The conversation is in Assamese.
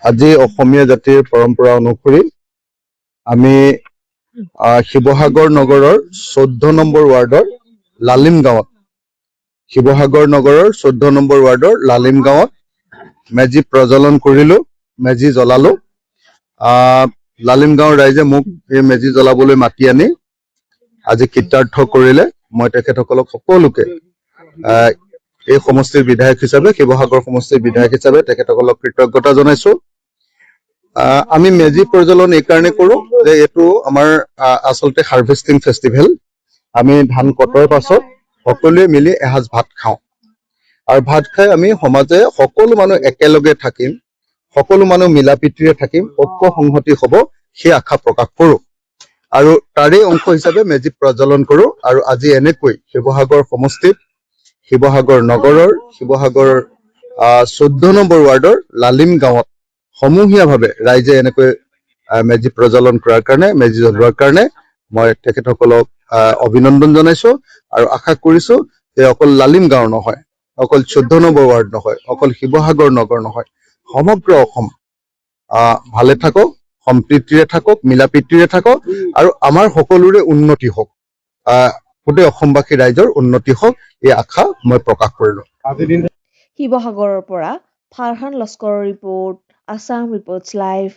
আজি অসমীয়া জাতিৰ পৰম্পৰা অনুসৰি আমি শিৱসাগৰ নগৰৰ 14 নম্বৰ ৱাৰ্ডৰ লালিম গাঁৱত শিৱসাগৰ নগৰৰ 14 নম্বৰ ৱাৰ্ডৰ লালিম গাঁৱত মেজি প্ৰজ্বলন কৰিলো, মেজি জ্বলালো। লালিম গাঁৱৰ ৰাইজে মোক এই মেজি জ্বলাবলৈ মাতি আনি আজি কৃতাৰ্থ কৰিলে। মই তেখেতসকলক সকলোকে এই সমষ্টিৰ বিধায়ক হিচাপে, শিৱসাগৰ সমষ্টিৰ বিধায়ক হিচাপে তেখেতসকলক কৃতজ্ঞতা জনাইছো। আমি মেজি প্ৰজ্বলন এই কাৰণে কৰো যে এইটো আমাৰ আচলতে হাৰ্ভেষ্টিং ফেষ্টিভেল। আমি ধান কটাৰ পাছত সকলোৱে মিলি এসাঁজ ভাত খাওঁ আৰু ভাত খাই আমি সমাজে সকলো মানুহ একেলগে থাকিম, সকলো মানুহ মিলা প্ৰীতিৰে থাকিম, ঐক্য সংহতি হ'ব, সেই আশা প্ৰকাশ কৰো আৰু তাৰে অংশ হিচাপে মেজি প্ৰজ্বলন কৰো। আৰু আজি এনেকৈ শিৱসাগৰ সমষ্টিত, শিৱসাগৰ নগৰৰ, শিৱসাগৰ 14 নম্বৰ ৱাৰ্ডৰ লালিম গাঁৱত সমূহীয়াভাৱে ৰাইজে এনেকৈ মেজি প্ৰজ্বলন কৰাৰ কাৰণে, মেজি জ্বলোৱাৰ কাৰণে মই তেখেতসকলক অভিনন্দন জনাইছো আৰু আশা কৰিছো যে অকল লালিম গাঁও নহয়, অকল 14 নম্বৰ ৱাৰ্ড নহয়, অকল শিৱসাগৰ নগৰ নহয়, সমগ্ৰ অসম ভালে থাকক, সম্প্ৰীতিৰে থাকক, মিলা প্ৰীতিৰে থাকক আৰু আমাৰ সকলোৰে উন্নতি হওক, গোটেই অসমবাসী ৰাইজৰ উন্নতি হওক, এই আশা মই প্ৰকাশ কৰিলো। শিৱসাগৰৰ পৰা ফাৰহান লস্কৰৰ ৰিপৰ্ট, আছাম ৰিপৰ্টছ লাইভ।